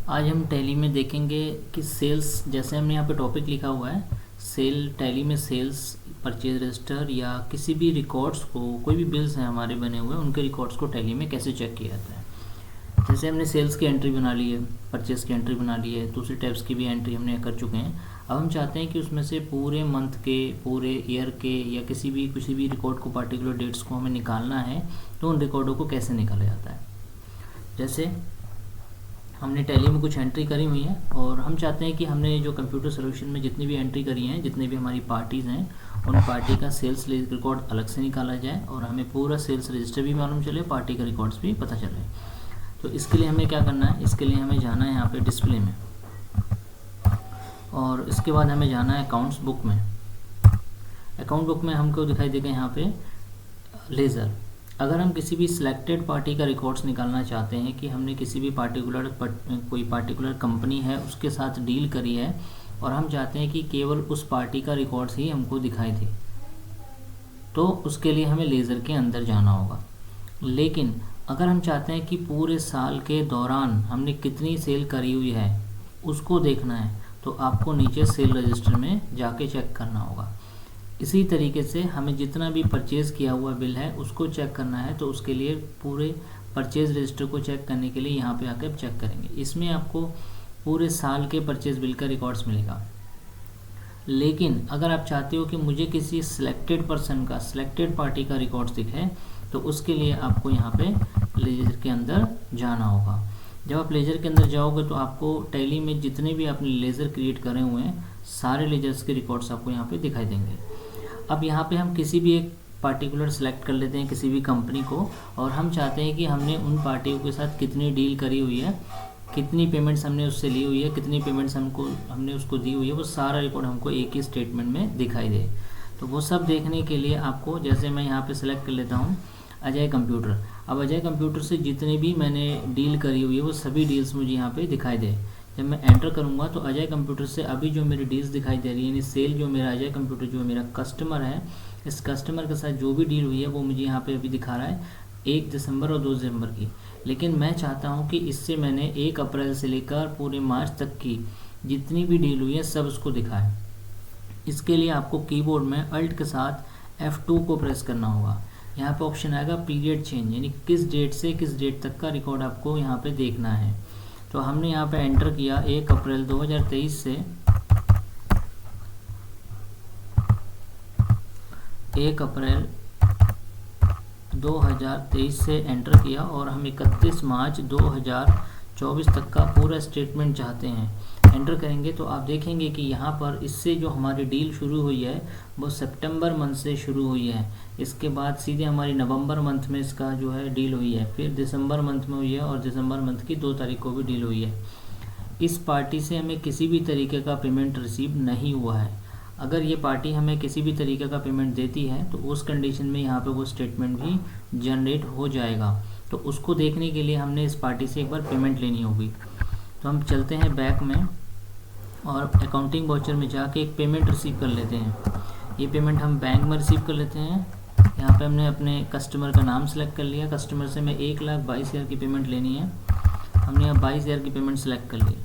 आज हम टैली में देखेंगे कि सेल्स, जैसे हमने यहाँ पे टॉपिक लिखा हुआ है सेल, टैली में सेल्स परचेज रजिस्टर या किसी भी रिकॉर्ड्स को, कोई भी बिल्स हैं हमारे बने हुए उनके रिकॉर्ड्स को टैली में कैसे चेक किया जाता है। जैसे हमने सेल्स की एंट्री बना ली है, परचेज की एंट्री बना ली है, दूसरी टाइप्स की भी एंट्री हमने कर चुके हैं। अब हम चाहते हैं कि उसमें से पूरे मंथ के, पूरे ईयर के या किसी भी रिकॉर्ड को, पार्टिकुलर डेट्स को हमें निकालना है, तो उन रिकॉर्डों को कैसे निकाला जाता है। जैसे हमने टैली में कुछ एंट्री करी हुई है और हम चाहते हैं कि हमने जो कंप्यूटर सोल्यूशन में जितनी भी एंट्री करी हैं, जितने भी हमारी पार्टीज़ हैं, उन पार्टी का सेल्स रिकॉर्ड अलग से निकाला जाए और हमें पूरा सेल्स रजिस्टर भी मालूम चले, पार्टी का रिकॉर्ड्स भी पता चले। तो इसके लिए हमें क्या करना है, इसके लिए हमें जाना है यहाँ पे डिस्प्ले में और इसके बाद हमें जाना है अकाउंट्स बुक में। अकाउंट बुक में हमको दिखाई देगा यहाँ पे लेज़र। अगर हम किसी भी सिलेक्टेड पार्टी का रिकॉर्ड्स निकालना चाहते हैं कि हमने किसी भी कोई पार्टिकुलर कंपनी है उसके साथ डील करी है और हम चाहते हैं कि केवल उस पार्टी का रिकॉर्ड्स ही हमको दिखाई दे, तो उसके लिए हमें लेज़र के अंदर जाना होगा। लेकिन अगर हम चाहते हैं कि पूरे साल के दौरान हमने कितनी सेल करी हुई है उसको देखना है, तो आपको नीचे सेल रजिस्टर में जाके चेक करना होगा। इसी तरीके से हमें जितना भी परचेज़ किया हुआ बिल है उसको चेक करना है, तो उसके लिए पूरे परचेज़ रजिस्टर को चेक करने के लिए यहाँ पे आकर चेक करेंगे। इसमें आपको पूरे साल के परचेज़ बिल का रिकॉर्ड्स मिलेगा। लेकिन अगर आप चाहते हो कि मुझे किसी सिलेक्टेड पर्सन का, सिलेक्टेड पार्टी का रिकॉर्ड्स दिखे, तो उसके लिए आपको यहाँ पे लेजर के अंदर जाना होगा। जब आप लेजर के अंदर जाओगे तो आपको टैली में जितने भी आपने लेज़र क्रिएट करे हुए हैं सारे लेजर्स के रिकॉर्ड्स आपको यहाँ पे दिखाई देंगे। अब यहाँ पे हम किसी भी एक पार्टिकुलर सेलेक्ट कर लेते हैं, किसी भी कंपनी को, और हम चाहते हैं कि हमने उन पार्टियों के साथ कितनी डील करी हुई है, कितनी पेमेंट्स हमने उससे ली हुई है, कितनी पेमेंट्स हमने उसको दी हुई है, वो सारा रिकॉर्ड हमको एक ही स्टेटमेंट में दिखाई दे। तो वो सब देखने के लिए आपको, जैसे मैं यहाँ पे सेलेक्ट कर लेता हूँ अजय कंप्यूटर। अब अजय कंप्यूटर से जितनी भी मैंने डील करी हुई है वो सभी डील्स मुझे यहाँ पे दिखाई दे। जब मैं एंटर करूँगा तो अजय कंप्यूटर से अभी जो मेरी डील्स दिखाई दे रही है, यानी सेल जो मेरा अजय कंप्यूटर जो मेरा कस्टमर है, इस कस्टमर के साथ जो भी डील हुई है वो मुझे यहाँ पे अभी दिखा रहा है 1 दिसंबर और 2 दिसंबर की। लेकिन मैं चाहता हूँ कि इससे मैंने 1 अप्रैल से लेकर पूरे मार्च तक की जितनी भी डील हुई है सब उसको दिखाए। इसके लिए आपको कीबोर्ड में अल्ट के साथ F2 को प्रेस करना होगा। यहाँ पे ऑप्शन आएगा पीरियड चेंज, यानी किस डेट से किस डेट तक का रिकॉर्ड आपको यहाँ पे देखना है। तो हमने यहाँ पे एंटर किया 1 अप्रैल 2023 से 1 अप्रैल 2023 से एंटर किया और हम 31 मार्च 2024 तक का पूरा स्टेटमेंट चाहते हैं। एंटर करेंगे तो आप देखेंगे कि यहाँ पर इससे जो हमारी डील शुरू हुई है वो सितंबर मंथ से शुरू हुई है। इसके बाद सीधे हमारी नवंबर मंथ में इसका जो है डील हुई है, फिर दिसंबर मंथ में हुई है और दिसंबर मंथ की 2 तारीख को भी डील हुई है। इस पार्टी से हमें किसी भी तरीके का पेमेंट रिसीव नहीं हुआ है। अगर ये पार्टी हमें किसी भी तरीके का पेमेंट देती है तो उस कंडीशन में यहाँ पे वो स्टेटमेंट भी जनरेट हो जाएगा। तो उसको देखने के लिए हमने इस पार्टी से एक बार पेमेंट लेनी होगी। तो हम चलते हैं बैक में और अकाउंटिंग वाउचर में जाके एक पेमेंट रिसीव कर लेते हैं। ये पेमेंट हम बैंक में रिसीव कर लेते हैं। यहाँ पे हमने अपने कस्टमर का नाम सेलेक्ट कर लिया। कस्टमर से मैं 1,22,000 की पेमेंट लेनी है। हमने यहाँ 22,000 की पेमेंट सेलेक्ट कर ली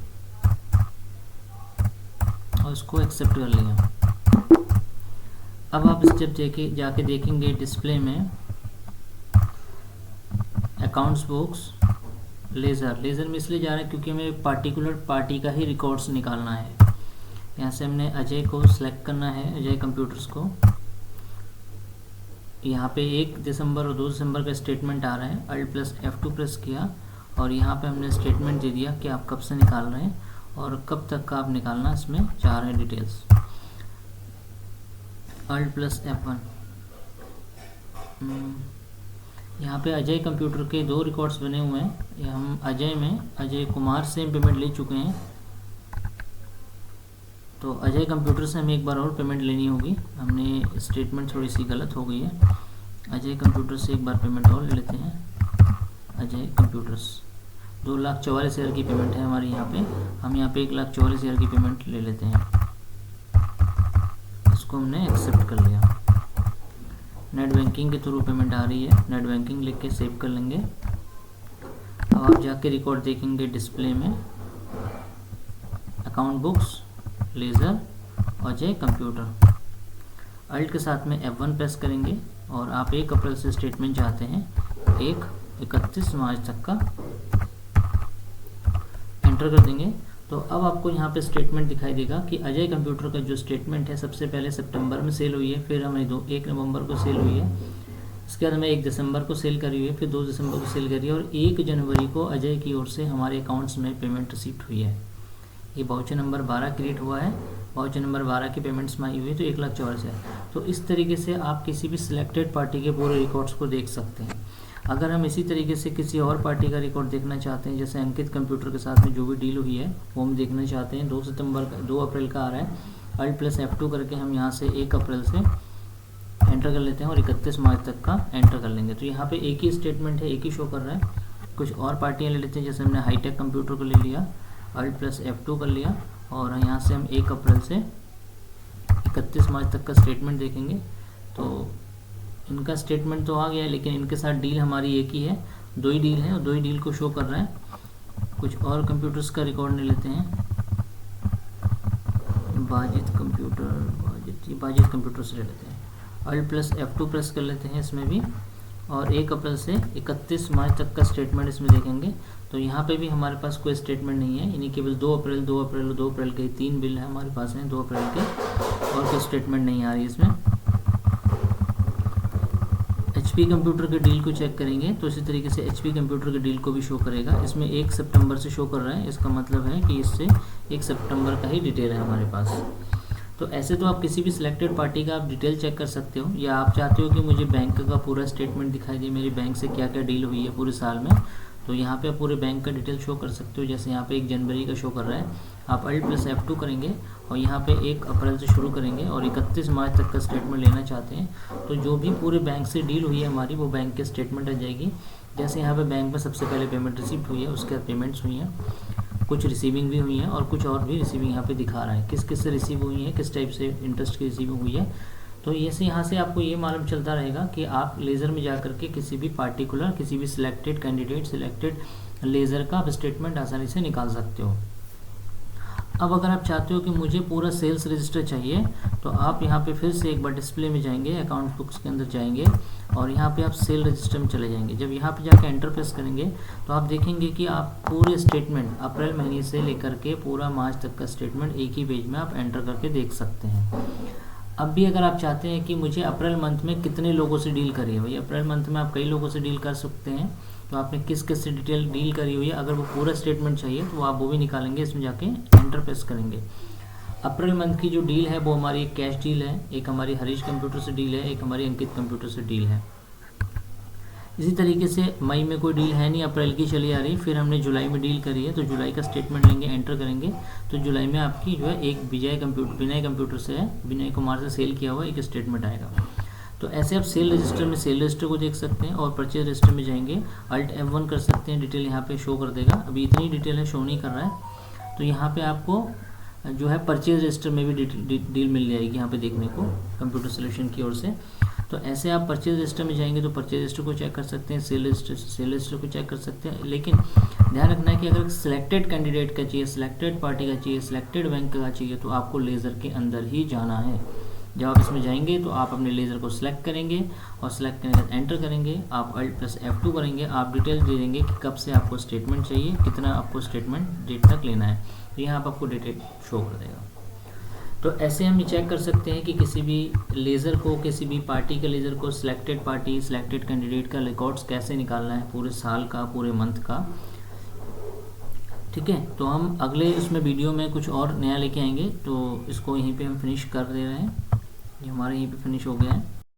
और उसको एक्सेप्ट कर लिया। अब आप स्टेप जाके देखेंगे डिस्प्ले में अकाउंट्स बुक्स लेज़र में इसलिए जा रहा है क्योंकि हमें पार्टिकुलर पार्टी का ही रिकॉर्ड्स निकालना है। यहाँ से हमने अजय को सिलेक्ट करना है, अजय कंप्यूटर्स को। यहाँ पे 1 दिसंबर और 2 दिसंबर का स्टेटमेंट आ रहा है। अल्ट प्लस F2 प्रेस किया और यहाँ पे हमने स्टेटमेंट दे दिया कि आप कब से निकाल रहे हैं और कब तक का आप निकालना इसमें चाह रहे हैं डिटेल्स। Alt plus F1। यहाँ पे अजय कंप्यूटर के 2 रिकॉर्ड्स बने हुए हैं। हम अजय कुमार से पेमेंट ले चुके हैं, तो अजय कंप्यूटर से हमें एक बार और पेमेंट लेनी होगी। हमने स्टेटमेंट थोड़ी सी गलत हो गई है। अजय कंप्यूटर से एक बार पेमेंट और ले लेते हैं। अजय कंप्यूटर्स 2,44,000 की पेमेंट है हमारी यहाँ पे। हम यहाँ पे 1,44,000 की पेमेंट ले लेते हैं। इसको हमने एक्सेप्ट कर लिया। नेट बैंकिंग के थ्रू पेमेंट आ रही है, नेट बैंकिंग लिख के सेव कर लेंगे। अब आप जाके रिकॉर्ड देखेंगे डिस्प्ले में account books, ledger, Ajay computer. Alt के साथ में F1 प्रेस करेंगे और आप 1 अप्रैल से स्टेटमेंट चाहते हैं 31 मार्च तक का, एंटर कर देंगे। तो अब आपको यहाँ पे स्टेटमेंट दिखाई देगा कि अजय कंप्यूटर का जो स्टेटमेंट है सबसे पहले सितंबर में सेल हुई है, फिर हमें 1 नवंबर को सेल हुई है, इसके बाद हमें 1 दिसंबर को सेल करी हुई है, फिर 2 दिसंबर को सेल करी है और 1 जनवरी को अजय की ओर से हमारे अकाउंट्स में पेमेंट रिसीव हुई है। ये वाउचर नंबर 12 क्रिएट हुआ है, वाउचर नंबर 12 की पेमेंट्स में आई हुई है, तो 1,04,000। तो इस तरीके से आप किसी भी सिलेक्टेड पार्टी के पूरे रिकॉर्ड्स को देख सकते हैं। अगर हम इसी तरीके से किसी और पार्टी का रिकॉर्ड देखना चाहते हैं, जैसे अंकित कंप्यूटर के साथ में जो भी डील हुई है वो हम देखना चाहते हैं, 2 अप्रैल का आ रहा है, अल्ट प्लस F2 करके हम यहाँ से 1 अप्रैल से एंटर कर लेते हैं और 31 मार्च तक का एंटर कर लेंगे। तो यहाँ पे एक ही स्टेटमेंट है, एक ही शो कर रहा है। कुछ और पार्टियाँ ले लेते हैं, जैसे हमने हाईटेक कंप्यूटर को ले लिया, अल्ट प्लस F2 कर लिया और यहाँ से हम 1 अप्रैल से 31 मार्च तक का स्टेटमेंट देखेंगे। तो इनका स्टेटमेंट तो आ गया है, लेकिन इनके साथ डील हमारी एक ही है, 2 ही डील है और 2 ही डील को शो कर रहा है। कुछ और कंप्यूटर्स का रिकॉर्ड ले लेते हैं, बाजिद कंप्यूटर से ले लेते हैं, अल्ट प्लस F2 प्रेस कर लेते हैं इसमें भी और 1 अप्रैल से 31 मार्च तक का स्टेटमेंट इसमें देखेंगे। तो यहाँ पे भी हमारे पास कोई स्टेटमेंट नहीं है, यानी केवल 2 अप्रैल के 3 बिल है हमारे पास हैं 2 अप्रैल के, और कोई स्टेटमेंट नहीं आ रही है इसमें। HP कंप्यूटर के डील को चेक करेंगे तो इसी तरीके से HP कंप्यूटर के डील को भी शो करेगा। इसमें 1 सितंबर से शो कर रहा है, इसका मतलब है कि इससे 1 सितंबर का ही डिटेल है हमारे पास। तो ऐसे तो आप किसी भी सिलेक्टेड पार्टी का आप डिटेल चेक कर सकते हो, या आप चाहते हो कि मुझे बैंक का पूरा स्टेटमेंट दिखाई दे, मेरी बैंक से क्या क्या डील हुई है पूरे साल में, तो यहाँ पे आप पूरे बैंक का डिटेल शो कर सकते हो। जैसे यहाँ पे 1 जनवरी का शो कर रहा है, आप अल्ट प्लस F2 करेंगे और यहाँ पे 1 अप्रैल से शुरू करेंगे और 31 मार्च तक का स्टेटमेंट लेना चाहते हैं, तो जो भी पूरे बैंक से डील हुई है हमारी वो बैंक की स्टेटमेंट आ जाएगी। जैसे यहाँ पे बैंक में सबसे पहले पेमेंट रिसीव हुई है, उसके बाद पेमेंट्स हुई हैं, कुछ रिसीविंग भी हुई हैं और कुछ और भी रिसीविंग यहाँ पे दिखा रहा है, किस किस से रिसीव हुई है, किस टाइप से इंटरेस्ट की रिसीविंग हुई है। तो ऐसे यहाँ से आपको ये मालूम चलता रहेगा कि आप लेज़र में जा करके किसी भी पार्टिकुलर, किसी भी सिलेक्टेड कैंडिडेट, सिलेक्टेड लेज़र का आप स्टेटमेंट आसानी से निकाल सकते हो। अब अगर आप चाहते हो कि मुझे पूरा सेल्स रजिस्टर चाहिए, तो आप यहाँ पे फिर से एक बार डिस्प्ले में जाएंगे, अकाउंट बुक्स के अंदर जाएंगे और यहाँ पे आप सेल रजिस्टर में चले जाएंगे। जब यहाँ पे जाकर एंटर प्रेस करेंगे तो आप देखेंगे कि आप पूरे स्टेटमेंट अप्रैल महीने से लेकर के पूरा मार्च तक का स्टेटमेंट एक ही पेज में आप एंटर करके देख सकते हैं। अब भी अगर आप चाहते हैं कि मुझे अप्रैल मंथ में कितने लोगों से डील करी है, भाई अप्रैल मंथ में आप कई लोगों से डील कर सकते हैं, तो आपने किस किस से डिटेल डील करी हुई है, अगर वो पूरा स्टेटमेंट चाहिए तो आप वो भी निकालेंगे, इसमें जाके एंटर प्रेस करेंगे। अप्रैल मंथ की जो डील है वो हमारी एक कैश डील है, एक हमारी हरीश कंप्यूटर से डील है, एक हमारी अंकित कंप्यूटर से डील है। इसी तरीके से मई में कोई डील है नहीं, अप्रैल की चली आ रही, फिर हमने जुलाई में डील करी है तो जुलाई का स्टेटमेंट लेंगे, एंटर करेंगे, तो जुलाई में आपकी जो है एक विनय कंप्यूटर से है, विनय कुमार से सेल किया हुआ एक स्टेटमेंट आएगा। तो ऐसे आप सेल रजिस्टर में सेल रजिस्टर को देख सकते हैं और परचेज रजिस्टर में जाएंगे, अल्ट F1 कर सकते हैं, डिटेल यहाँ पे शो कर देगा। अभी इतनी डिटेल है, शो नहीं कर रहा है, तो यहाँ पे आपको जो है परचेज रजिस्टर में भी डील मिल जाएगी यहाँ पे देखने को कंप्यूटर सोल्यूशन की ओर से। तो ऐसे आप परचेज रजिस्टर में जाएंगे तो परचेज रजिस्टर को चेक कर सकते हैं, सेल रजिस्टर को चेक कर सकते हैं। लेकिन ध्यान रखना है कि अगर सिलेक्टेड कैंडिडेट का चाहिए, सिलेक्टेड पार्टी का चाहिए, सिलेक्टेड बैंक का चाहिए, तो आपको लेज़र के अंदर ही जाना है। जब आप इसमें जाएंगे तो आप अपने लेज़र को सिलेक्ट करेंगे और सिलेक्ट करने के बाद एंटर करेंगे, आप अल्ट प्लस F2 करेंगे, आप डिटेल दे देंगे कि कब से आपको स्टेटमेंट चाहिए, कितना आपको स्टेटमेंट डेट तक लेना है, तो यहाँ पर आपको डिटेल शो कर देगा। तो ऐसे हम ये चेक कर सकते हैं कि किसी भी लेज़र को, किसी भी पार्टी के लेज़र को, सिलेक्टेड पार्टी, सिलेक्टेड कैंडिडेट का रिकॉर्ड्स कैसे निकालना है पूरे साल का, पूरे मंथ का। ठीक है, तो हम अगले इसमें वीडियो में कुछ और नया लेके आएंगे, तो इसको यहीं पे हम फिनिश कर दे रहे हैं। ये हमारे यहीं पे फिनिश हो गया है।